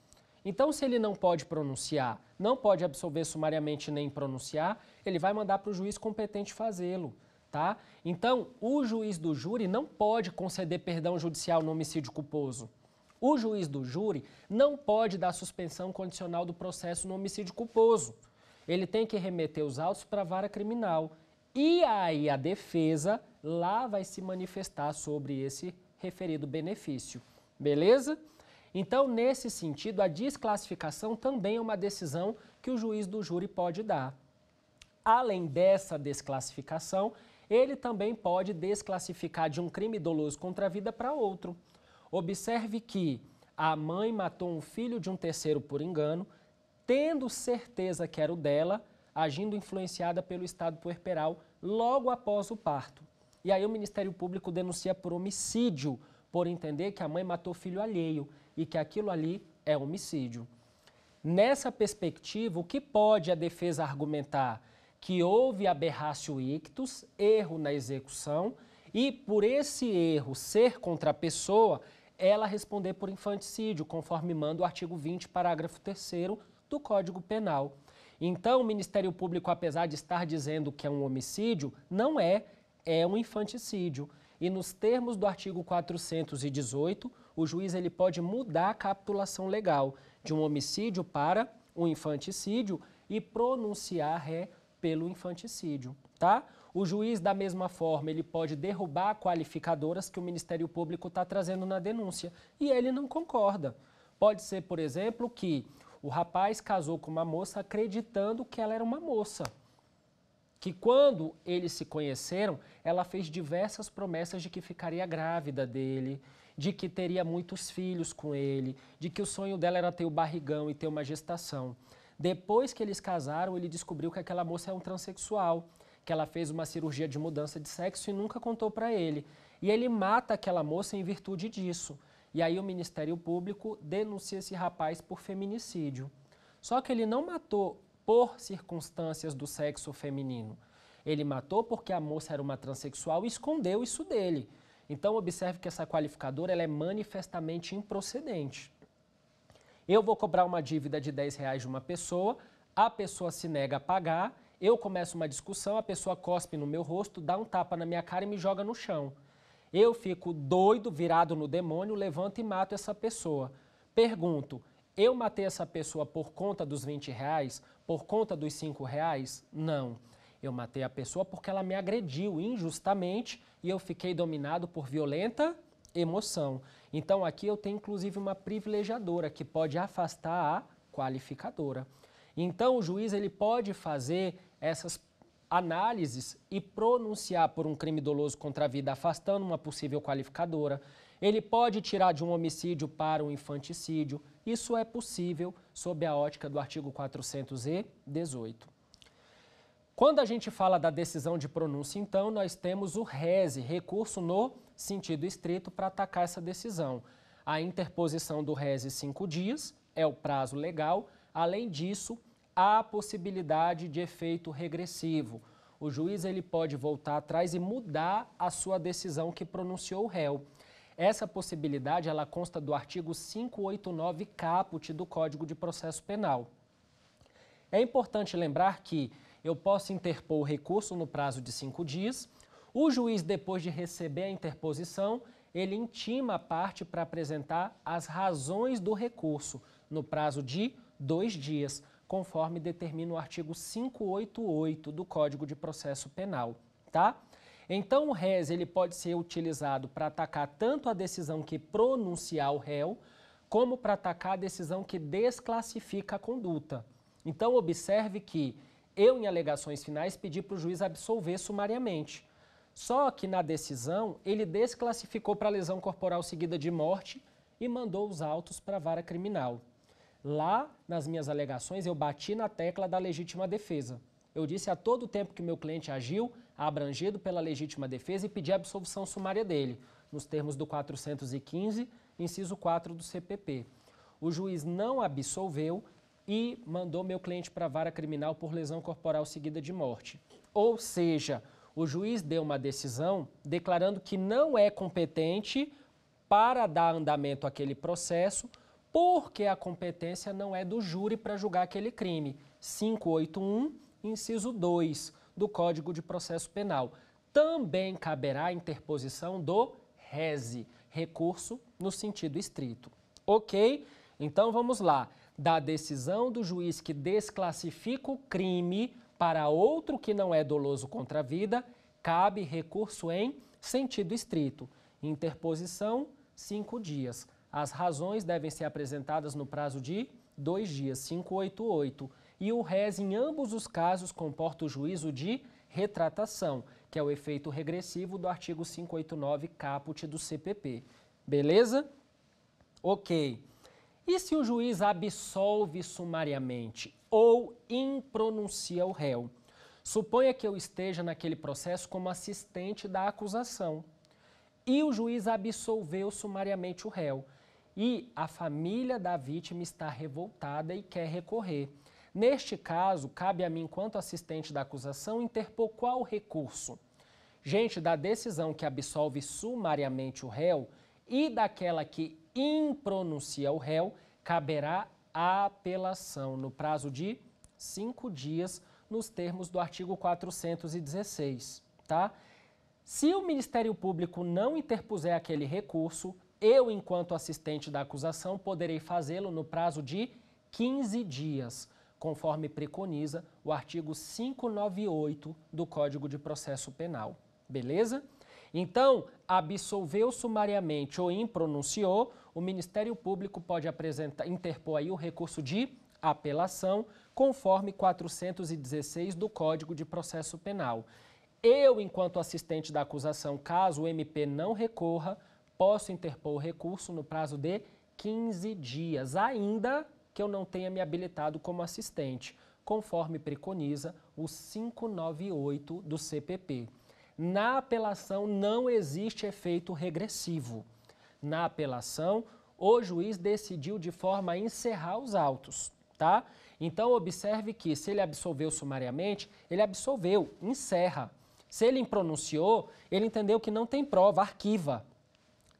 Então, se ele não pode pronunciar, não pode absolver sumariamente nem pronunciar, ele vai mandar para o juiz competente fazê-lo, tá? Então, o juiz do júri não pode conceder perdão judicial no homicídio culposo. O juiz do júri não pode dar suspensão condicional do processo no homicídio culposo. Ele tem que remeter os autos para a vara criminal. E aí a defesa lá vai se manifestar sobre esse referido benefício. Beleza? Então, nesse sentido, a desclassificação também é uma decisão que o juiz do júri pode dar. Além dessa desclassificação, ele também pode desclassificar de um crime doloso contra a vida para outro. Observe que a mãe matou um filho de um terceiro por engano, tendo certeza que era o dela, agindo influenciada pelo estado puerperal logo após o parto. E aí o Ministério Público denuncia por homicídio, por entender que a mãe matou filho alheio e que aquilo ali é homicídio. Nessa perspectiva, o que pode a defesa argumentar? Que houve aberratio ictus, erro na execução, e por esse erro ser contra a pessoa, ela responder por infanticídio, conforme manda o artigo 20, parágrafo 3º do Código Penal. Então, o Ministério Público, apesar de estar dizendo que é um homicídio, não é, é um infanticídio. E nos termos do artigo 418, o juiz ele pode mudar a capitulação legal de um homicídio para um infanticídio e pronunciar ré pelo infanticídio, tá? O juiz, da mesma forma, ele pode derrubar qualificadoras que o Ministério Público está trazendo na denúncia e ele não concorda. Pode ser, por exemplo, que o rapaz casou com uma moça acreditando que ela era uma moça. Que quando eles se conheceram, ela fez diversas promessas de que ficaria grávida dele, de que teria muitos filhos com ele, de que o sonho dela era ter o barrigão e ter uma gestação. Depois que eles casaram, ele descobriu que aquela moça é um transexual, que ela fez uma cirurgia de mudança de sexo e nunca contou para ele. E ele mata aquela moça em virtude disso. E aí o Ministério Público denuncia esse rapaz por feminicídio. Só que ele não matou por circunstâncias do sexo feminino. Ele matou porque a moça era uma transexual e escondeu isso dele. Então, observe que essa qualificadora ela é manifestamente improcedente. Eu vou cobrar uma dívida de R$10 de uma pessoa, a pessoa se nega a pagar, eu começo uma discussão, a pessoa cospe no meu rosto, dá um tapa na minha cara e me joga no chão. Eu fico doido, virado no demônio, levanto e mato essa pessoa. Pergunto, eu matei essa pessoa por conta dos R$20? Por conta dos R$5? Não. Eu matei a pessoa porque ela me agrediu injustamente e eu fiquei dominado por violenta emoção. Então aqui eu tenho inclusive uma privilegiadora que pode afastar a qualificadora. Então o juiz ele pode fazer essas análises e pronunciar por um crime doloso contra a vida afastando uma possível qualificadora. Ele pode tirar de um homicídio para um infanticídio. Isso é possível sob a ótica do artigo 418. Quando a gente fala da decisão de pronúncia, então, nós temos o rese, recurso no sentido estrito, para atacar essa decisão. A interposição do rese 5 dias é o prazo legal. Além disso, há a possibilidade de efeito regressivo. O juiz ele pode voltar atrás e mudar a sua decisão que pronunciou o réu. Essa possibilidade ela consta do artigo 589 caput do Código de Processo Penal. É importante lembrar que eu posso interpor o recurso no prazo de 5 dias. O juiz, depois de receber a interposição, ele intima a parte para apresentar as razões do recurso no prazo de 2 dias, conforme determina o artigo 588 do Código de Processo Penal, tá? Então, o rese ele pode ser utilizado para atacar tanto a decisão que pronunciar o réu, como para atacar a decisão que desclassifica a conduta. Então, observe que eu, em alegações finais, pedi para o juiz absolver sumariamente. Só que na decisão, ele desclassificou para lesão corporal seguida de morte e mandou os autos para a vara criminal. Lá, nas minhas alegações, eu bati na tecla da legítima defesa. Eu disse a todo tempo que meu cliente agiu, abrangido pela legítima defesa e pedi a absolvição sumária dele, nos termos do 415, inciso 4 do CPP. O juiz não absolveu e mandou meu cliente para a vara criminal por lesão corporal seguida de morte. Ou seja, o juiz deu uma decisão declarando que não é competente para dar andamento àquele processo, porque a competência não é do júri para julgar aquele crime. 581, inciso 2 do Código de Processo Penal. Também caberá a interposição do rese, recurso no sentido estrito. Ok? Então vamos lá. Da decisão do juiz que desclassifica o crime para outro que não é doloso contra a vida, cabe recurso em sentido estrito. Interposição, 5 dias. As razões devem ser apresentadas no prazo de 2 dias, 588. E o rese, em ambos os casos, comporta o juízo de retratação, que é o efeito regressivo do artigo 589 caput do CPP. Beleza? Ok. E se o juiz absolve sumariamente ou impronuncia o réu? Suponha que eu esteja naquele processo como assistente da acusação e o juiz absolveu sumariamente o réu e a família da vítima está revoltada e quer recorrer. Neste caso, cabe a mim, enquanto assistente da acusação, interpor qual recurso? Gente, da decisão que absolve sumariamente o réu e daquela que impronuncia o réu, caberá a apelação no prazo de 5 dias, nos termos do artigo 416, tá? Se o Ministério Público não interpuser aquele recurso, eu, enquanto assistente da acusação, poderei fazê-lo no prazo de 15 dias, conforme preconiza o artigo 598 do Código de Processo Penal. Beleza? Então, absolveu sumariamente ou impronunciou, o Ministério Público pode interpor aí o recurso de apelação, conforme 416 do Código de Processo Penal. Eu, enquanto assistente da acusação, caso o MP não recorra, posso interpor o recurso no prazo de 15 dias, ainda que eu não tenha me habilitado como assistente, conforme preconiza o 598 do CPP. Na apelação não existe efeito regressivo. Na apelação, o juiz decidiu de forma a encerrar os autos, tá? Então, observe que se ele absolveu sumariamente, ele absolveu, encerra. Se ele impronunciou, ele entendeu que não tem prova, arquiva.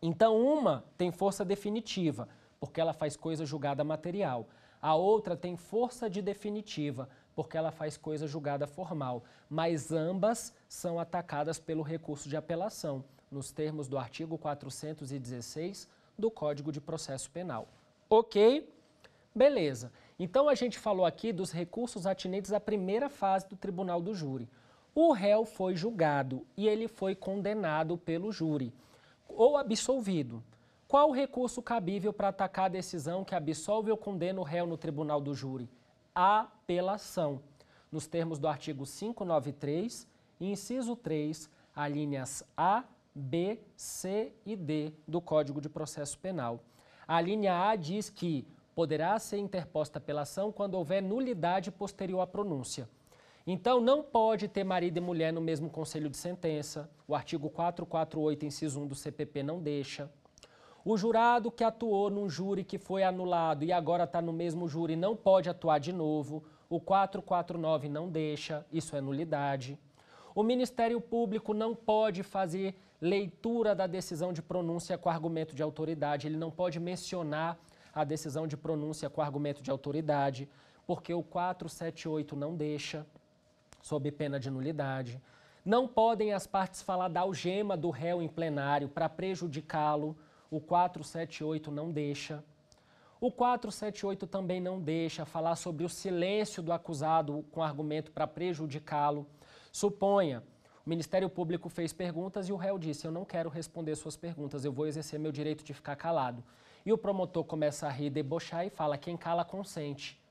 Então, uma tem força definitiva, porque ela faz coisa julgada material. A outra tem força de definitiva, porque ela faz coisa julgada formal. Mas ambas são atacadas pelo recurso de apelação, nos termos do artigo 416 do Código de Processo Penal. Ok? Beleza. Então, a gente falou aqui dos recursos atinentes à primeira fase do tribunal do júri. O réu foi julgado e ele foi condenado pelo júri, ou absolvido. Qual o recurso cabível para atacar a decisão que absolve ou condena o réu no tribunal do júri? Apelação, nos termos do artigo 593, inciso 3, alíneas A, B, C e D do Código de Processo Penal. A linha A diz que poderá ser interposta apelação quando houver nulidade posterior à pronúncia. Então, não pode ter marido e mulher no mesmo conselho de sentença. O artigo 448, inciso 1 do CPP não deixa. O jurado que atuou num júri que foi anulado e agora está no mesmo júri não pode atuar de novo. O 449 não deixa, isso é nulidade. O Ministério Público não pode fazer leitura da decisão de pronúncia com argumento de autoridade, ele não pode mencionar a decisão de pronúncia com argumento de autoridade, porque o 478 não deixa, sob pena de nulidade. Não podem as partes falar da algema do réu em plenário para prejudicá-lo, o 478 não deixa. O 478 também não deixa falar sobre o silêncio do acusado com argumento para prejudicá-lo. Suponha, o Ministério Público fez perguntas e o réu disse: eu não quero responder suas perguntas, eu vou exercer meu direito de ficar calado. E o promotor começa a rir, debochar e fala: quem cala consente.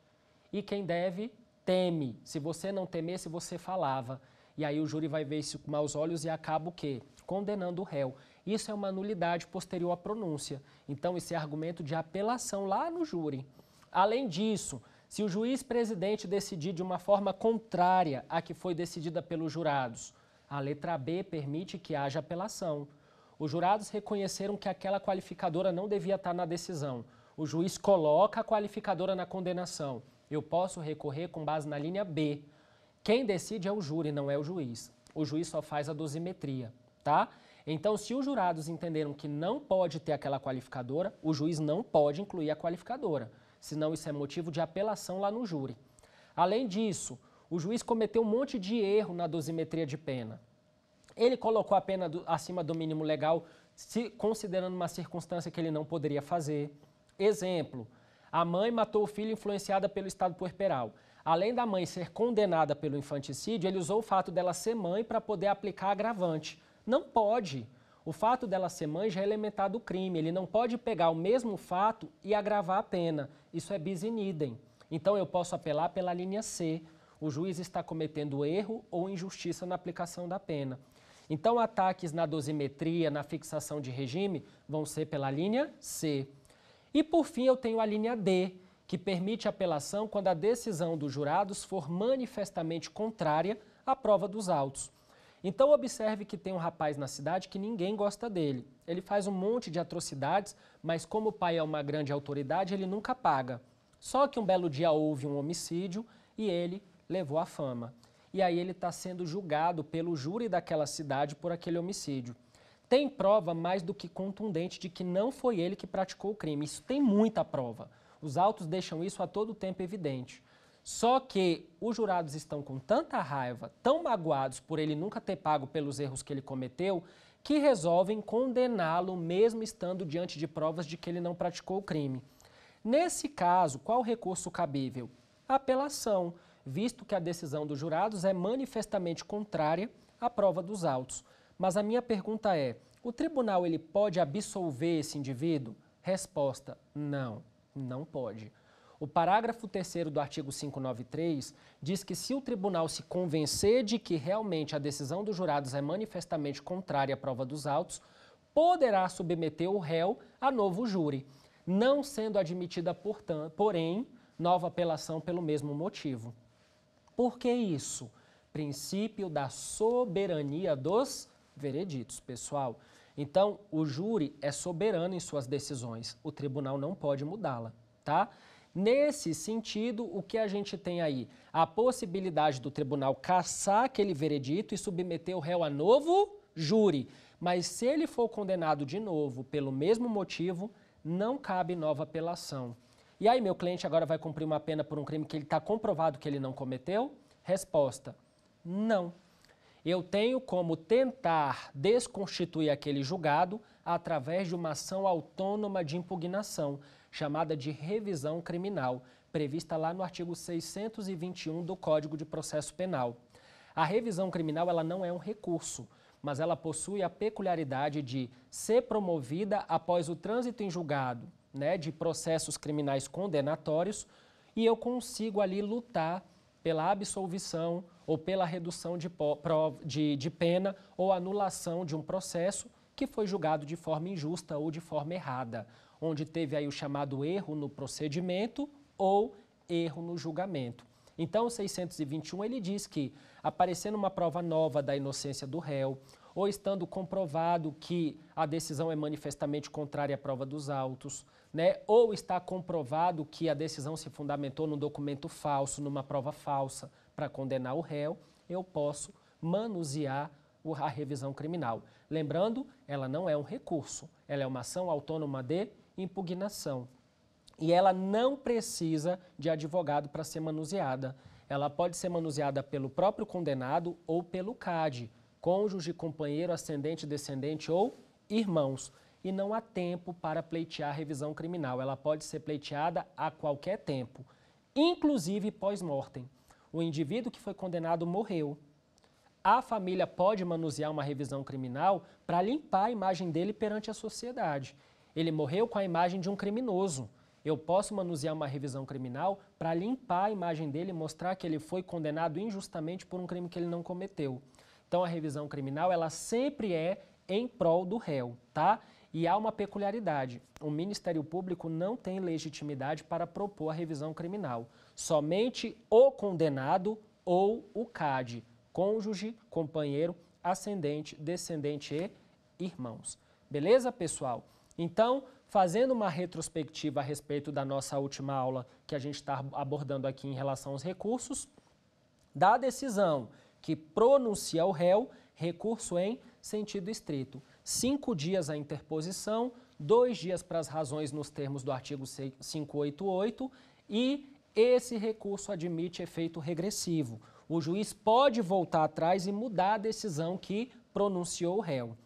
E quem deve, teme. Se você não temesse, você falava. E aí o júri vai ver isso com maus olhos e acaba o quê? Condenando o réu. Isso é uma nulidade posterior à pronúncia. Então, esse é argumento de apelação lá no júri. Além disso, se o juiz presidente decidir de uma forma contrária à que foi decidida pelos jurados, a letra B permite que haja apelação. Os jurados reconheceram que aquela qualificadora não devia estar na decisão. O juiz coloca a qualificadora na condenação. Eu posso recorrer com base na linha B. Quem decide é o júri, não é o juiz. O juiz só faz a dosimetria, tá? Então, se os jurados entenderam que não pode ter aquela qualificadora, o juiz não pode incluir a qualificadora, senão isso é motivo de apelação lá no júri. Além disso, o juiz cometeu um monte de erro na dosimetria de pena. Ele colocou a pena acima do mínimo legal, considerando uma circunstância que ele não poderia fazer. Exemplo, a mãe matou o filho influenciada pelo estado puerperal. Além da mãe ser condenada pelo infanticídio, ele usou o fato dela ser mãe para poder aplicar agravante. Não pode. O fato dela ser mãe já é elementar do crime. Ele não pode pegar o mesmo fato e agravar a pena. Isso é bis in idem. Então, eu posso apelar pela linha C. O juiz está cometendo erro ou injustiça na aplicação da pena. Então, ataques na dosimetria, na fixação de regime, vão ser pela linha C. E, por fim, eu tenho a linha D, que permite apelação quando a decisão dos jurados for manifestamente contrária a prova dos autos. Então observe que tem um rapaz na cidade que ninguém gosta dele. Ele faz um monte de atrocidades, mas como o pai é uma grande autoridade, ele nunca paga. Só que um belo dia houve um homicídio e ele levou a fama. E aí ele está sendo julgado pelo júri daquela cidade por aquele homicídio. Tem prova mais do que contundente de que não foi ele que praticou o crime. Isso tem muita prova. Os autos deixam isso a todo tempo evidente. Só que os jurados estão com tanta raiva, tão magoados por ele nunca ter pago pelos erros que ele cometeu, que resolvem condená-lo mesmo estando diante de provas de que ele não praticou o crime. Nesse caso, qual o recurso cabível? A apelação, visto que a decisão dos jurados é manifestamente contrária à prova dos autos. Mas a minha pergunta é, o tribunal ele pode absolver esse indivíduo? Resposta, não, não pode. O parágrafo 3º do artigo 593 diz que se o tribunal se convencer de que realmente a decisão dos jurados é manifestamente contrária à prova dos autos, poderá submeter o réu a novo júri, não sendo admitida, porém, nova apelação pelo mesmo motivo. Por que isso? Princípio da soberania dos vereditos, pessoal. Então, o júri é soberano em suas decisões, o tribunal não pode mudá-la, tá? Nesse sentido, o que a gente tem aí? A possibilidade do tribunal cassar aquele veredito e submeter o réu a novo júri. Mas se ele for condenado de novo pelo mesmo motivo, não cabe nova apelação. E aí, meu cliente agora vai cumprir uma pena por um crime que ele está comprovado que ele não cometeu? Resposta, não. Eu tenho como tentar desconstituir aquele julgado através de uma ação autônoma de impugnação, chamada de revisão criminal, prevista lá no artigo 621 do Código de Processo Penal. A revisão criminal ela não é um recurso, mas ela possui a peculiaridade de ser promovida após o trânsito em julgado, de processos criminais condenatórios, e eu consigo ali lutar pela absolvição ou pela redução de pena ou anulação de um processo que foi julgado de forma injusta ou de forma errada, onde teve aí o chamado erro no procedimento ou erro no julgamento. Então, o 621 ele diz que, aparecendo uma prova nova da inocência do réu, ou estando comprovado que a decisão é manifestamente contrária à prova dos autos, ou está comprovado que a decisão se fundamentou num documento falso, numa prova falsa, para condenar o réu, eu posso manusear a revisão criminal. Lembrando, ela não é um recurso, ela é uma ação autônoma de impugnação. E ela não precisa de advogado para ser manuseada. Ela pode ser manuseada pelo próprio condenado ou pelo CAD, cônjuge, companheiro, ascendente, descendente ou irmãos. E não há tempo para pleitear a revisão criminal. Ela pode ser pleiteada a qualquer tempo, inclusive pós-mortem. O indivíduo que foi condenado morreu. A família pode manusear uma revisão criminal para limpar a imagem dele perante a sociedade. Ele morreu com a imagem de um criminoso. Eu posso manusear uma revisão criminal para limpar a imagem dele e mostrar que ele foi condenado injustamente por um crime que ele não cometeu. Então, a revisão criminal, ela sempre é em prol do réu, tá? E há uma peculiaridade. O Ministério Público não tem legitimidade para propor a revisão criminal. Somente o condenado ou o CAD, cônjuge, companheiro, ascendente, descendente e irmãos. Beleza, pessoal? Então, fazendo uma retrospectiva a respeito da nossa última aula que a gente está abordando aqui em relação aos recursos, da decisão que pronuncia o réu, recurso em sentido estrito. 5 dias a interposição, 2 dias para as razões nos termos do artigo 588 e esse recurso admite efeito regressivo. O juiz pode voltar atrás e mudar a decisão que pronunciou o réu.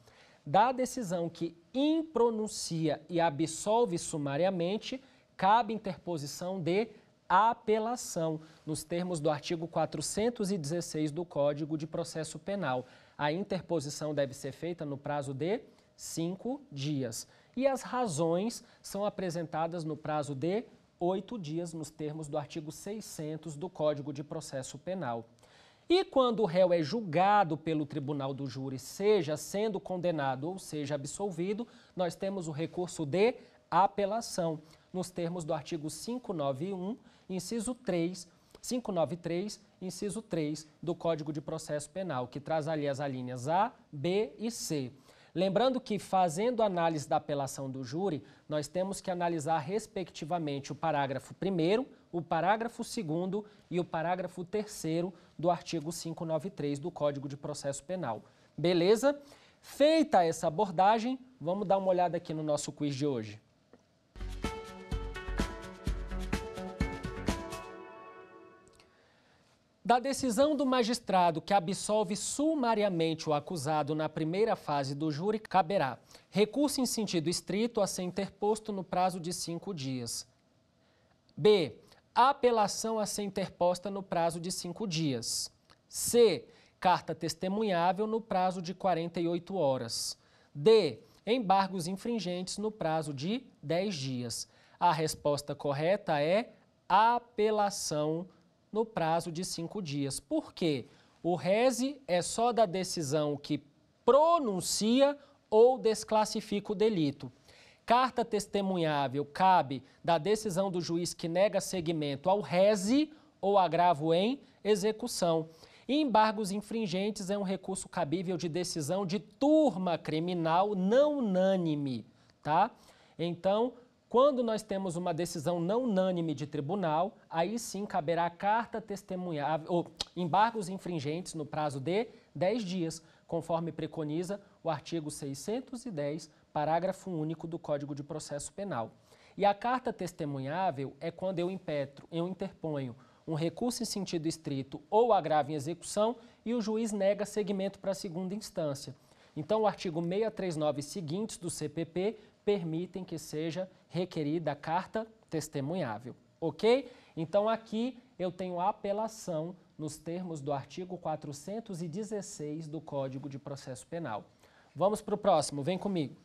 Da decisão que impronuncia e absolve sumariamente, cabe interposição de apelação, nos termos do artigo 416 do Código de Processo Penal. A interposição deve ser feita no prazo de 5 dias. E as razões são apresentadas no prazo de 8 dias, nos termos do artigo 600 do Código de Processo Penal. E quando o réu é julgado pelo tribunal do júri, seja sendo condenado ou seja absolvido, nós temos o recurso de apelação, nos termos do artigo 591, inciso 3, 593, inciso 3 do Código de Processo Penal, que traz ali as alíneas A, B e C. Lembrando que, fazendo análise da apelação do júri, nós temos que analisar respectivamente o parágrafo 1º, o parágrafo 2º e o parágrafo 3º do artigo 593 do Código de Processo Penal. Beleza? Feita essa abordagem, vamos dar uma olhada aqui no nosso quiz de hoje. Da decisão do magistrado que absolve sumariamente o acusado na primeira fase do júri, caberá recurso em sentido estrito a ser interposto no prazo de 5 dias. B. Apelação a ser interposta no prazo de 5 dias. C. Carta testemunhável no prazo de 48 horas. D. Embargos infringentes no prazo de 10 dias. A resposta correta é apelação no prazo de 5 dias. Por quê? O rese é só da decisão que pronuncia ou desclassifica o delito. Carta testemunhável cabe da decisão do juiz que nega seguimento ao rese ou agravo em execução. E embargos infringentes é um recurso cabível de decisão de turma criminal não unânime, tá? Então, quando nós temos uma decisão não unânime de tribunal, aí sim caberá carta testemunhável ou embargos infringentes no prazo de 10 dias, conforme preconiza o artigo 610, parágrafo único do Código de Processo Penal. E a carta testemunhável é quando eu interponho um recurso em sentido estrito ou agravo em execução e o juiz nega seguimento para a segunda instância. Então, o artigo 639 seguintes do CPP permitem que seja requerida a carta testemunhável, ok? Então, aqui eu tenho apelação nos termos do artigo 416 do Código de Processo Penal. Vamos para o próximo, vem comigo.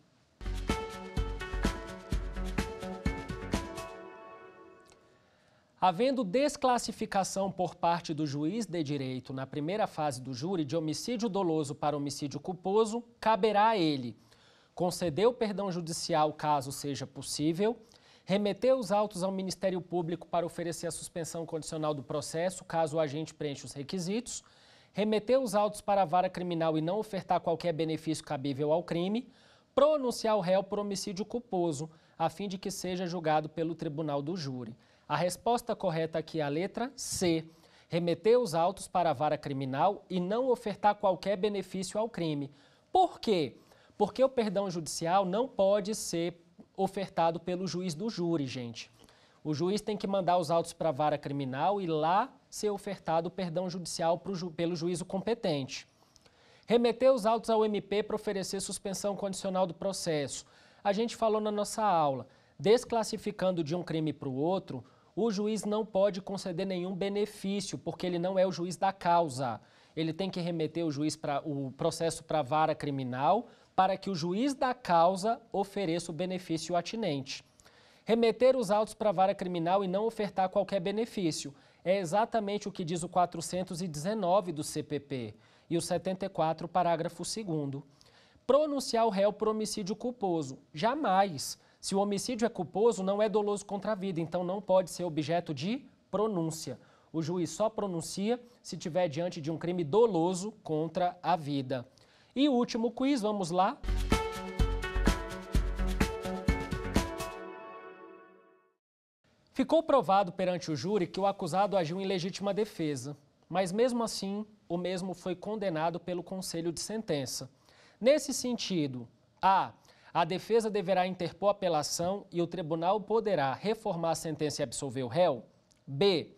Havendo desclassificação por parte do juiz de direito na primeira fase do júri de homicídio doloso para homicídio culposo, caberá a ele conceder o perdão judicial caso seja possível, remeter os autos ao Ministério Público para oferecer a suspensão condicional do processo caso o agente preencha os requisitos, remeter os autos para a vara criminal e não ofertar qualquer benefício cabível ao crime, pronunciar o réu por homicídio culposo, a fim de que seja julgado pelo tribunal do júri. A resposta correta aqui é a letra C. Remeter os autos para a vara criminal e não ofertar qualquer benefício ao crime. Por quê? Porque o perdão judicial não pode ser ofertado pelo juiz do júri, gente. O juiz tem que mandar os autos para a vara criminal e lá ser ofertado o perdão judicial pelo juízo competente. Remeter os autos ao MP para oferecer suspensão condicional do processo. A gente falou na nossa aula, desclassificando de um crime para o outro, o juiz não pode conceder nenhum benefício, porque ele não é o juiz da causa. Ele tem que remeter o processo para a vara criminal para que o juiz da causa ofereça o benefício atinente. Remeter os autos para a vara criminal e não ofertar qualquer benefício. É exatamente o que diz o 419 do CPP e o 74, parágrafo 2º. Pronunciar o réu por homicídio culposo. Jamais. Se o homicídio é culposo, não é doloso contra a vida, então não pode ser objeto de pronúncia. O juiz só pronuncia se estiver diante de um crime doloso contra a vida. E o último quiz, vamos lá. Ficou provado perante o júri que o acusado agiu em legítima defesa, mas mesmo assim o mesmo foi condenado pelo conselho de sentença. Nesse sentido, a defesa deverá interpor apelação e o tribunal poderá reformar a sentença e absolver o réu. B.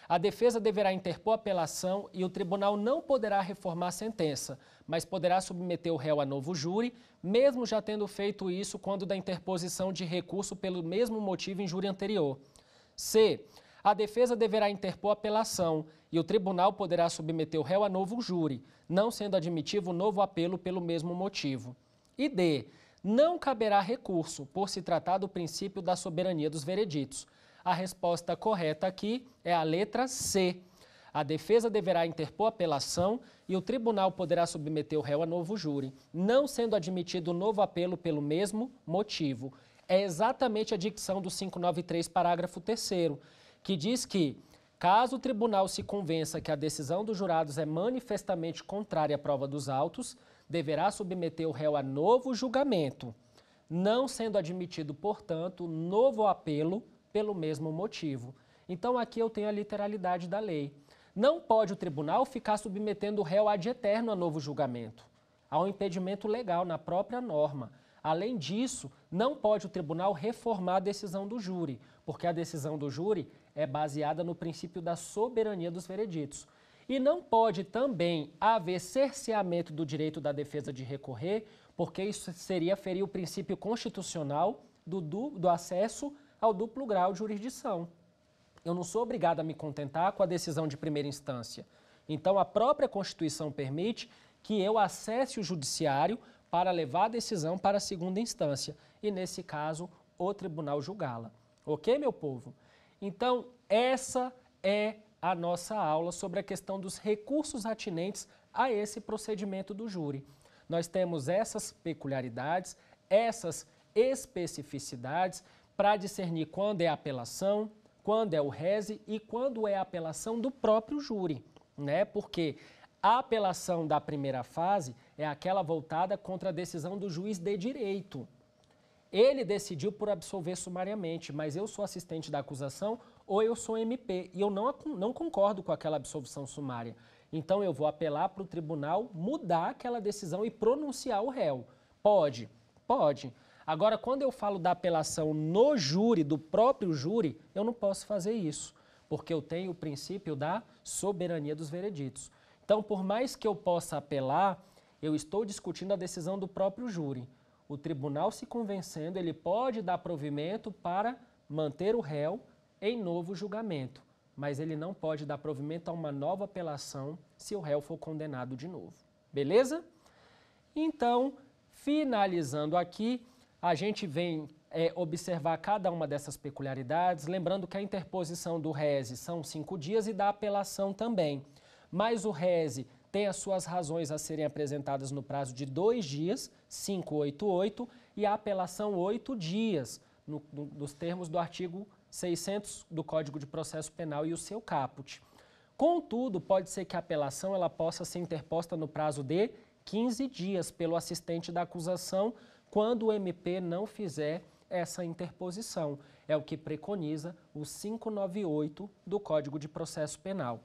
A defesa deverá interpor apelação e o tribunal não poderá reformar a sentença, mas poderá submeter o réu a novo júri, mesmo já tendo feito isso quando da interposição de recurso pelo mesmo motivo em júri anterior. C. A defesa deverá interpor apelação e o tribunal poderá submeter o réu a novo júri, não sendo admitivo novo apelo pelo mesmo motivo. E D. Não caberá recurso, por se tratar do princípio da soberania dos vereditos. A resposta correta aqui é a letra C. A defesa deverá interpor apelação e o tribunal poderá submeter o réu a novo júri, não sendo admitido novo apelo pelo mesmo motivo. É exatamente a dicção do 593, parágrafo 3º, que diz que Caso o tribunal se convença que a decisão dos jurados é manifestamente contrária à prova dos autos, deverá submeter o réu a novo julgamento, não sendo admitido, portanto, novo apelo pelo mesmo motivo. Então, aqui eu tenho a literalidade da lei. Não pode o tribunal ficar submetendo o réu ad eterno a novo julgamento. Há um impedimento legal na própria norma. Além disso, não pode o tribunal reformar a decisão do júri, porque a decisão do júri é baseada no princípio da soberania dos vereditos. E não pode também haver cerceamento do direito da defesa de recorrer, porque isso seria ferir o princípio constitucional do acesso ao duplo grau de jurisdição. Eu não sou obrigado a me contentar com a decisão de primeira instância. Então, a própria Constituição permite que eu acesse o judiciário para levar a decisão para a segunda instância e, nesse caso, o tribunal julgá-la. Ok, meu povo? Então, essa é a nossa aula sobre a questão dos recursos atinentes a esse procedimento do júri. Nós temos essas peculiaridades, essas especificidades para discernir quando é apelação, quando é o rese e quando é a apelação do próprio júri, né? Porque a apelação da primeira fase é aquela voltada contra a decisão do juiz de direito. Ele decidiu por absolver sumariamente, mas eu sou assistente da acusação ou eu sou MP e eu não concordo com aquela absolvição sumária. Então eu vou apelar para o tribunal mudar aquela decisão e pronunciar o réu. Pode? Pode. Agora, quando eu falo da apelação no júri, do próprio júri, eu não posso fazer isso, porque eu tenho o princípio da soberania dos vereditos. Então, por mais que eu possa apelar, eu estou discutindo a decisão do próprio júri. O tribunal se convencendo, ele pode dar provimento para manter o réu em novo julgamento, mas ele não pode dar provimento a uma nova apelação se o réu for condenado de novo. Beleza? Então, finalizando aqui, a gente vem observar cada uma dessas peculiaridades, lembrando que a interposição do rese são 5 dias e da apelação também. Mas o rese tem as suas razões a serem apresentadas no prazo de 2 dias, 588, e a apelação 8 dias, nos termos do artigo 600 do Código de Processo Penal e o seu caput. Contudo, pode ser que a apelação ela possa ser interposta no prazo de 15 dias pelo assistente da acusação, quando o MP não fizer essa interposição. É o que preconiza o 598 do Código de Processo Penal.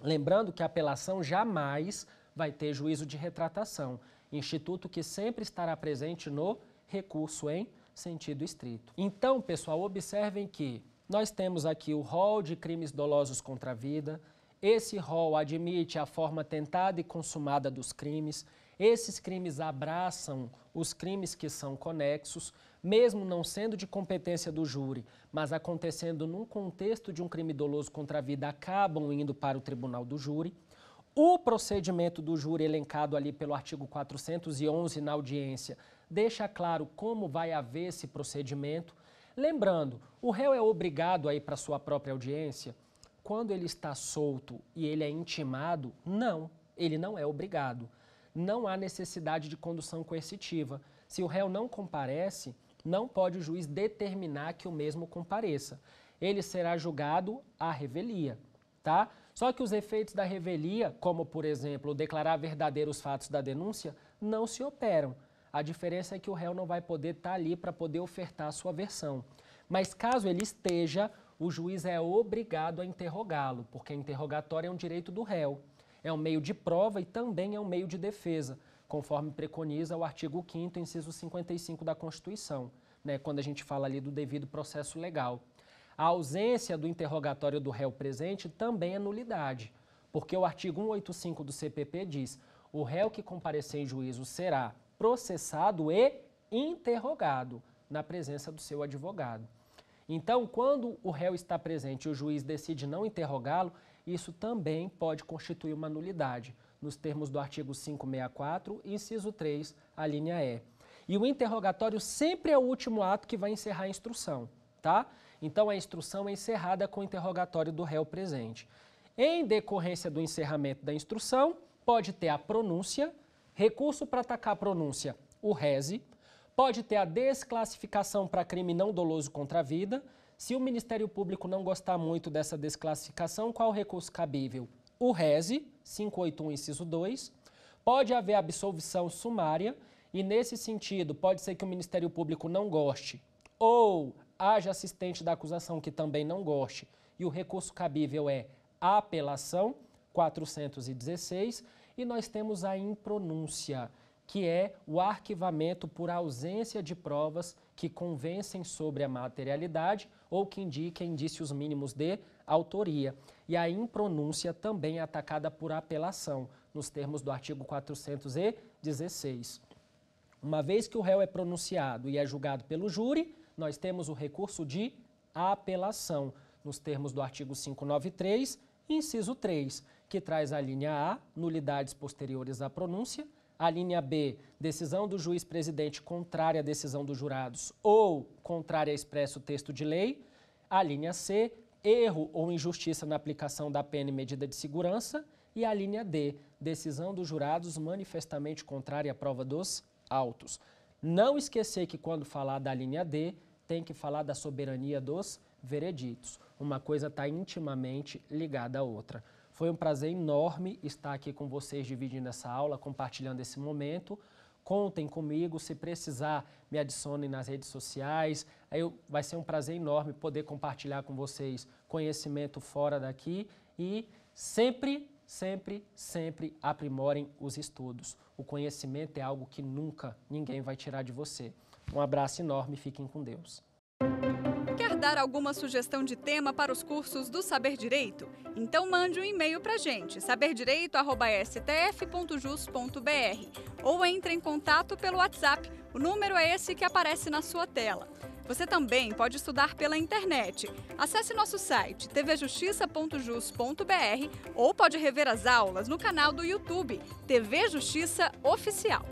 Lembrando que a apelação jamais vai ter juízo de retratação, instituto que sempre estará presente no recurso em sentido estrito. Então, pessoal, observem que nós temos aqui o rol de crimes dolosos contra a vida. Esse rol admite a forma tentada e consumada dos crimes. Esses crimes abraçam os crimes que são conexos, mesmo não sendo de competência do júri, mas acontecendo num contexto de um crime doloso contra a vida, acabam indo para o tribunal do júri. O procedimento do júri, elencado ali pelo artigo 411 na audiência, deixa claro como vai haver esse procedimento. Lembrando, o réu é obrigado a ir para a sua própria audiência? Quando ele está solto e ele é intimado, não, ele não é obrigado. Não há necessidade de condução coercitiva. Se o réu não comparece, não pode o juiz determinar que o mesmo compareça. Ele será julgado à revelia, tá? Só que os efeitos da revelia, como, por exemplo, declarar verdadeiros fatos da denúncia, não se operam. A diferença é que o réu não vai poder estar ali para poder ofertar a sua versão. Mas caso ele esteja, o juiz é obrigado a interrogá-lo, porque interrogatório é um direito do réu. É um meio de prova e também é um meio de defesa, conforme preconiza o artigo 5º, inciso 55 da Constituição, né, quando a gente fala ali do devido processo legal. A ausência do interrogatório do réu presente também é nulidade, porque o artigo 185 do CPP diz: o réu que comparecer em juízo será processado e interrogado na presença do seu advogado. Então, quando o réu está presente e o juiz decide não interrogá-lo, isso também pode constituir uma nulidade, nos termos do artigo 564, inciso 3, a linha E. E o interrogatório sempre é o último ato que vai encerrar a instrução, tá? Então, a instrução é encerrada com o interrogatório do réu presente. Em decorrência do encerramento da instrução, pode ter a pronúncia, recurso para atacar a pronúncia, o rese, Pode ter a desclassificação para crime não doloso contra a vida. Se o Ministério Público não gostar muito dessa desclassificação, qual o recurso cabível? O RESE, 581, inciso 2. Pode haver absolvição sumária e, nesse sentido, pode ser que o Ministério Público não goste ou haja assistente da acusação que também não goste e o recurso cabível é a apelação, 416. E nós temos a impronúncia, que é o arquivamento por ausência de provas que convencem sobre a materialidade ou que indiquem indícios mínimos de autoria. E a impronúncia também é atacada por apelação, nos termos do artigo 416. Uma vez que o réu é pronunciado e é julgado pelo júri, nós temos o recurso de apelação, nos termos do artigo 593, inciso 3, que traz a linha A, nulidades posteriores à pronúncia, a linha B, decisão do juiz presidente contrária à decisão dos jurados ou contrária a expresso texto de lei, a linha C, erro ou injustiça na aplicação da pena e medida de segurança, e a linha D, decisão dos jurados manifestamente contrária à prova dos autos. Não esquecer que quando falar da linha D, tem que falar da soberania dos vereditos. Uma coisa está intimamente ligada à outra. Foi um prazer enorme estar aqui com vocês, dividindo essa aula, compartilhando esse momento. Contem comigo, se precisar, me adicionem nas redes sociais. Vai ser um prazer enorme poder compartilhar com vocês conhecimento fora daqui e sempre aprimorem os estudos. O conhecimento é algo que nunca ninguém vai tirar de você. Um abraço enorme, fiquem com Deus. Quer dar alguma sugestão de tema para os cursos do Saber Direito? Então mande um e-mail para a gente, saberdireito@stf.jus.br, ou entre em contato pelo WhatsApp. O número é esse que aparece na sua tela. Você também pode estudar pela internet. Acesse nosso site tvjustiça.jus.br ou pode rever as aulas no canal do YouTube TV Justiça Oficial.